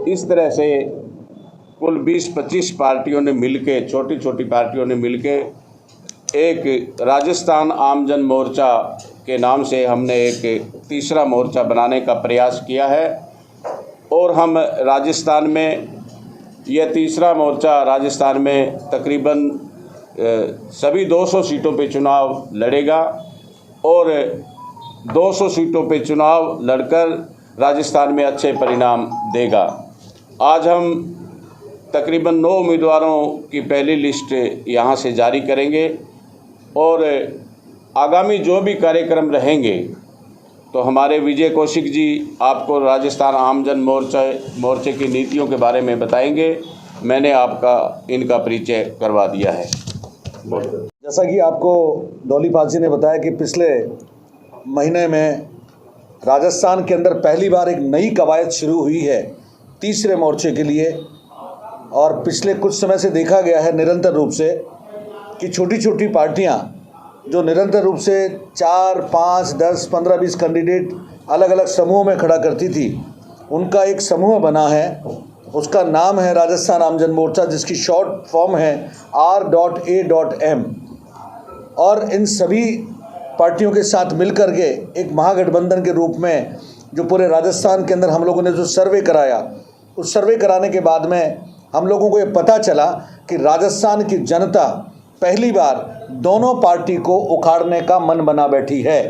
इस तरह से कुल 20-25 पार्टियों ने मिलके, छोटी छोटी पार्टियों ने मिलके एक राजस्थान आमजन मोर्चा के नाम से हमने एक तीसरा मोर्चा बनाने का प्रयास किया है। और हम राजस्थान में यह तीसरा मोर्चा राजस्थान में तकरीबन सभी 200 सीटों पे चुनाव लड़ेगा और 200 सीटों पे चुनाव लड़कर राजस्थान में अच्छे परिणाम देगा। आज हम तकरीबन 9 उम्मीदवारों की पहली लिस्ट यहाँ से जारी करेंगे और आगामी जो भी कार्यक्रम रहेंगे तो हमारे विजय कौशिक जी आपको राजस्थान आमजन मोर्चे की नीतियों के बारे में बताएंगे। मैंने इनका परिचय करवा दिया है। जैसा कि आपको धौलीपाल जी ने बताया कि पिछले महीने में राजस्थान के अंदर पहली बार एक नई कवायद शुरू हुई है तीसरे मोर्चे के लिए। और पिछले कुछ समय से देखा गया है निरंतर रूप से कि छोटी छोटी पार्टियां जो निरंतर रूप से 4, 5, 10, 15, 20 कैंडिडेट अलग अलग समूहों में खड़ा करती थी, उनका एक समूह बना है। उसका नाम है राजस्थान आमजन मोर्चा, जिसकी शॉर्ट फॉर्म है R.A.M। और इन सभी पार्टियों के साथ मिलकर के एक महागठबंधन के रूप में जो पूरे राजस्थान के अंदर हम लोगों ने जो सर्वे कराया, उस सर्वे कराने के बाद में हम लोगों को ये पता चला कि राजस्थान की जनता पहली बार दोनों पार्टी को उखाड़ने का मन बना बैठी है।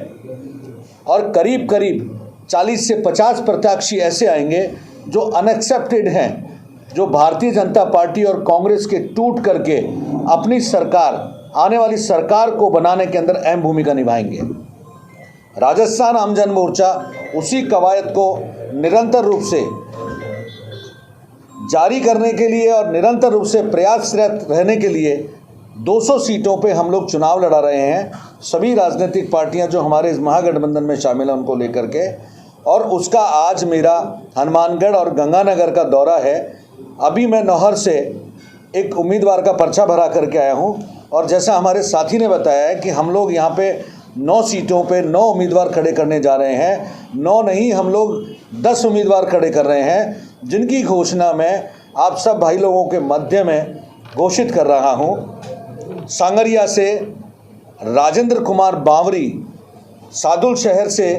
और करीब करीब 40 से 50 प्रत्याशी ऐसे आएंगे जो अनएक्सेप्टेड हैं, जो भारतीय जनता पार्टी और कांग्रेस के टूट करके अपनी सरकार, आने वाली सरकार को बनाने के अंदर अहम भूमिका निभाएंगे। राजस्थान आमजन मोर्चा उसी कवायद को निरंतर रूप से जारी करने के लिए और निरंतर रूप से प्रयासरत रहने के लिए 200 सीटों पे हम लोग चुनाव लड़ा रहे हैं। सभी राजनीतिक पार्टियां जो हमारे इस महागठबंधन में शामिल हैं उनको लेकर के। और उसका आज मेरा हनुमानगढ़ और गंगानगर का दौरा है। अभी मैं नौहर से एक उम्मीदवार का पर्चा भरा करके आया हूं। और जैसा हमारे साथी ने बताया है कि हम लोग यहाँ पे 9 सीटों पे 9 उम्मीदवार खड़े करने जा रहे हैं। 9 नहीं, हम लोग 10 उम्मीदवार खड़े कर रहे हैं, जिनकी घोषणा मैं आप सब भाई लोगों के मध्य में घोषित कर रहा हूँ। सांगरिया से राजेंद्र कुमार बावरी, सादुल शहर से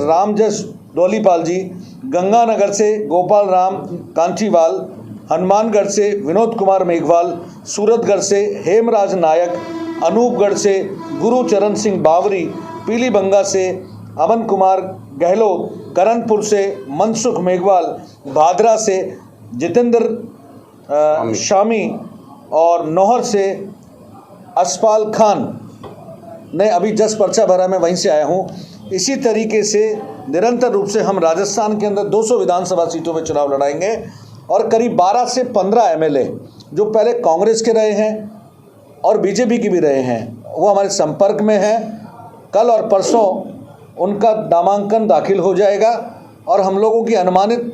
रामजस धौलीपाल जी, गंगानगर से गोपाल राम कांचीवाल, हनुमानगढ़ से विनोद कुमार मेघवाल, सूरतगढ़ से हेमराज नायक, अनूपगढ़ से गुरुचरण सिंह बावरी, पीलीबंगा से अमन कुमार गहलोत, करणपुर से मनसुख मेघवाल, भादरा से जितेंद्र शामी और नौहर से असफाल खान ने अभी जस्ट पर्चा भरा, मैं वहीं से आया हूँ। इसी तरीके से निरंतर रूप से हम राजस्थान के अंदर 200 विधानसभा सीटों में चुनाव लड़ाएंगे। और करीब 12 से 15 MLA जो पहले कांग्रेस के रहे हैं और बीजेपी के भी रहे हैं, वो हमारे संपर्क में हैं। कल और परसों उनका नामांकन दाखिल हो जाएगा। और हम लोगों की अनुमानित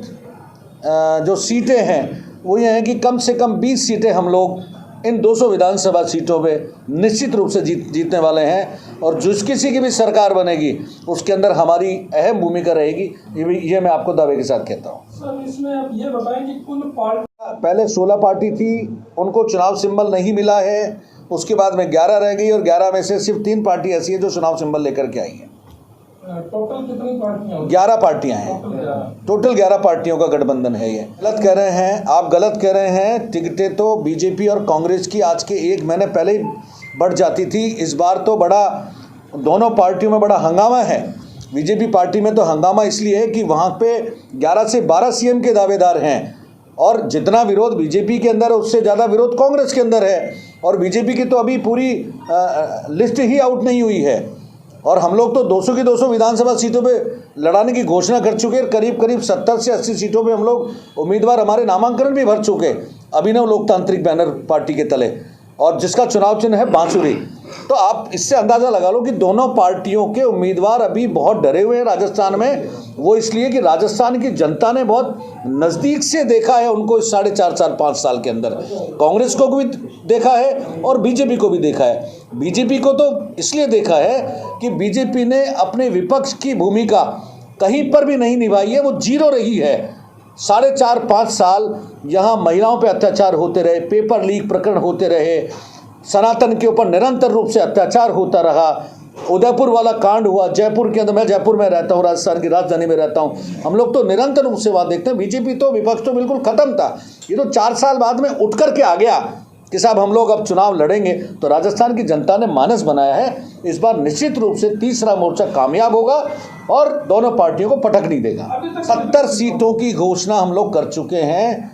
जो सीटें हैं वो ये हैं कि कम से कम 20 सीटें हम लोग इन 200 विधानसभा सीटों पे निश्चित रूप से जीतने वाले हैं। और जिस किसी की भी सरकार बनेगी उसके अंदर हमारी अहम भूमिका रहेगी, ये मैं आपको दावे के साथ कहता हूँ। सर, इसमें आप ये बताएं कि कुल पार्टी पहले 16 पार्टी थी, उनको चुनाव सिंबल नहीं मिला है। उसके बाद में 11 रह गई और 11 में से सिर्फ 3 पार्टी ऐसी है जो चुनाव सिंबल लेकर के आई है। टोटल कितनी पार्टियां? 11 पार्टियां हैं। टोटल 11 पार्टियों का गठबंधन है। ये गलत कह रहे हैं आप, गलत कह रहे हैं। टिकटें तो बीजेपी और कांग्रेस की आज के 1 महीने पहले ही बढ़ जाती थी। इस बार तो बड़ा दोनों पार्टियों में बड़ा हंगामा है। बीजेपी पार्टी में तो हंगामा इसलिए है कि वहाँ पे 11 से 12 CM के दावेदार हैं और जितना विरोध बीजेपी के अंदर है उससे ज़्यादा विरोध कांग्रेस के अंदर है। और बीजेपी की तो अभी पूरी लिस्ट ही आउट नहीं हुई है। और हम लोग तो 200 की 200 विधानसभा सीटों पे लड़ाने की घोषणा कर चुके हैं। करीब करीब 70 से 80 सीटों पे हम लोग उम्मीदवार हमारे नामांकन भी भर चुके अभिनव लोकतांत्रिक बैनर पार्टी के तले, और जिसका चुनाव चिन्ह है बांसुरी। तो आप इससे अंदाज़ा लगा लो कि दोनों पार्टियों के उम्मीदवार अभी बहुत डरे हुए हैं राजस्थान में। वो इसलिए कि राजस्थान की जनता ने बहुत नज़दीक से देखा है उनको इस 4.5 साल के अंदर। कांग्रेस को भी देखा है और बीजेपी को भी देखा है। बीजेपी को तो इसलिए देखा है कि बीजेपी ने अपने विपक्ष की भूमिका कहीं पर भी नहीं निभाई है, वो जीरो रही है। 4.5 साल यहाँ महिलाओं पे अत्याचार होते रहे, पेपर लीक प्रकरण होते रहे, सनातन के ऊपर निरंतर रूप से अत्याचार होता रहा। उदयपुर वाला कांड हुआ, जयपुर के अंदर, मैं जयपुर में रहता हूँ, राजस्थान की राजधानी में रहता हूँ, हम लोग तो निरंतर रूप से वहाँ देखते हैं। बीजेपी तो, विपक्ष तो बिल्कुल खत्म था। ये तो 4 साल बाद में उठ करके आ गया कि साहब हम लोग अब चुनाव लड़ेंगे। तो राजस्थान की जनता ने मानस बनाया है, इस बार निश्चित रूप से तीसरा मोर्चा कामयाब होगा और दोनों पार्टियों को पटक नहीं देगा। 70 सीटों की घोषणा हम लोग कर चुके हैं,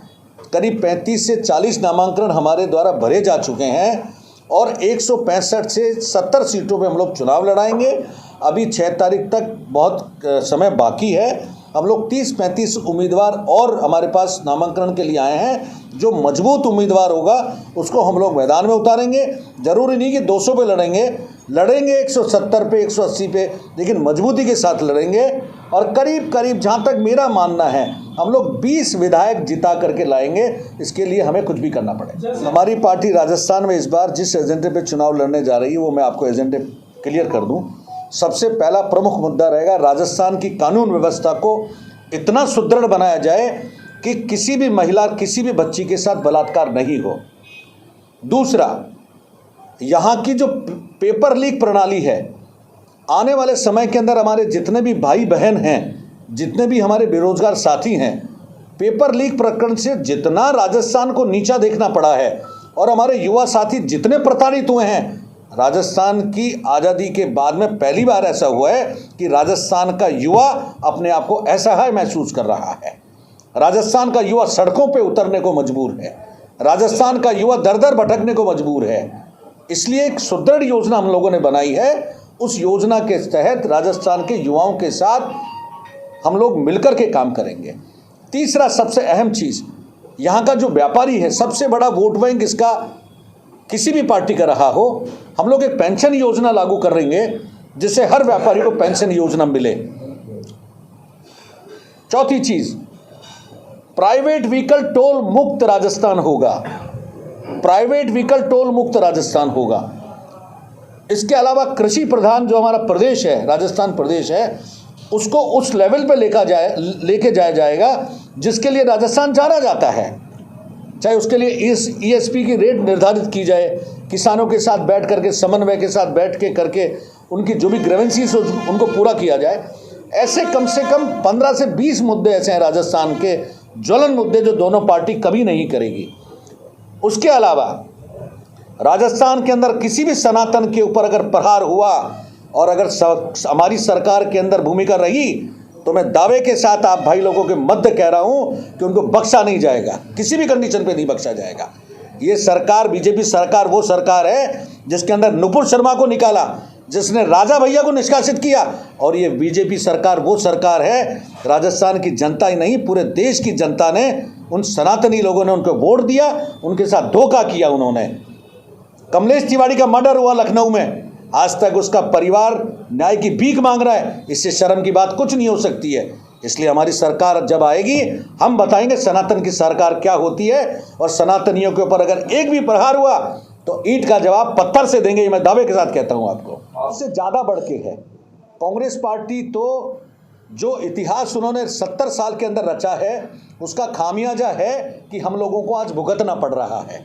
करीब 35 से 40 नामांकन हमारे द्वारा भरे जा चुके हैं और 165 से 70 सीटों पे हम लोग चुनाव लड़ाएंगे। अभी 6 तारीख तक बहुत समय बाकी है। हम लोग 30-35 उम्मीदवार और हमारे पास नामांकन के लिए आए हैं। जो मजबूत उम्मीदवार होगा उसको हम लोग मैदान में उतारेंगे। ज़रूरी नहीं कि 200 पे लड़ेंगे 170 पे, 180 पे, लेकिन मजबूती के साथ लड़ेंगे। और करीब करीब, जहाँ तक मेरा मानना है, हम लोग 20 विधायक जिता करके लाएंगे। इसके लिए हमें कुछ भी करना पड़ेगा। हमारी पार्टी राजस्थान में इस बार जिस एजेंडे पे चुनाव लड़ने जा रही है वो मैं आपको एजेंडे क्लियर कर दूं। सबसे पहला प्रमुख मुद्दा रहेगा, राजस्थान की कानून व्यवस्था को इतना सुदृढ़ बनाया जाए कि किसी भी महिला, किसी भी बच्ची के साथ बलात्कार नहीं हो। दूसरा, यहाँ की जो पेपर लीक प्रणाली है, आने वाले समय के अंदर हमारे जितने भी भाई बहन हैं, जितने भी हमारे बेरोजगार साथी हैं, पेपर लीक प्रकरण से जितना राजस्थान को नीचा देखना पड़ा है और हमारे युवा साथी जितने प्रताड़ित हुए हैं, राजस्थान की आज़ादी के बाद में पहली बार ऐसा हुआ है कि राजस्थान का युवा अपने आप को असहाय महसूस कर रहा है। राजस्थान का युवा सड़कों पे उतरने को मजबूर है। राजस्थान का युवा दर दर भटकने को मजबूर है। इसलिए एक सुदृढ़ योजना हम लोगों ने बनाई है। उस योजना के तहत राजस्थान के युवाओं के साथ हम लोग मिलकर के काम करेंगे। तीसरा सबसे अहम चीज़, यहाँ का जो व्यापारी है, सबसे बड़ा वोट बैंक इसका किसी भी पार्टी का रहा हो, हम लोग एक पेंशन योजना लागू करेंगे जिससे हर व्यापारी को पेंशन योजना मिले। चौथी चीज, प्राइवेट व्हीकल टोल मुक्त राजस्थान होगा। प्राइवेट व्हीकल टोल मुक्त राजस्थान होगा। इसके अलावा कृषि प्रधान जो हमारा प्रदेश है, राजस्थान प्रदेश है, उसको उस लेवल पे लेके जाया जाएगा जिसके लिए राजस्थान जाना जाता है। चाहे उसके लिए ESP की रेट निर्धारित की जाए, किसानों के साथ बैठ करके, समन्वय के साथ बैठ के करके उनकी जो भी ग्रीवेंसीज उनको पूरा किया जाए। ऐसे कम से कम 15 से 20 मुद्दे ऐसे हैं राजस्थान के ज्वलन मुद्दे जो दोनों पार्टी कभी नहीं करेगी। उसके अलावा राजस्थान के अंदर किसी भी सनातन के ऊपर अगर प्रहार हुआ और अगर हमारी सरकार के अंदर भूमिका रही तो मैं दावे के साथ आप भाई लोगों के मध्य कह रहा हूं कि उनको बख्शा नहीं जाएगा, किसी भी कंडीशन पे नहीं बख्शा जाएगा। ये सरकार, बीजेपी सरकार वो सरकार है जिसके अंदर नुपुर शर्मा को निकाला, जिसने राजा भैया को निष्कासित किया। और ये बीजेपी सरकार वो सरकार है, राजस्थान की जनता ही नहीं पूरे देश की जनता ने, उन सनातनी लोगों ने उनको वोट दिया, उनके साथ धोखा किया उन्होंने। कमलेश तिवारी का मर्डर हुआ लखनऊ में, आज तक उसका परिवार न्याय की भीख मांग रहा है। इससे शर्म की बात कुछ नहीं हो सकती है। इसलिए हमारी सरकार जब आएगी हम बताएंगे सनातन की सरकार क्या होती है, और सनातनियों के ऊपर अगर एक भी प्रहार हुआ तो ईंट का जवाब पत्थर से देंगे, ये मैं दावे के साथ कहता हूं आपको। इससे ज़्यादा बढ़ के है कांग्रेस पार्टी, तो जो इतिहास उन्होंने 70 साल के अंदर रचा है उसका खामियाजा है कि हम लोगों को आज भुगतना पड़ रहा है।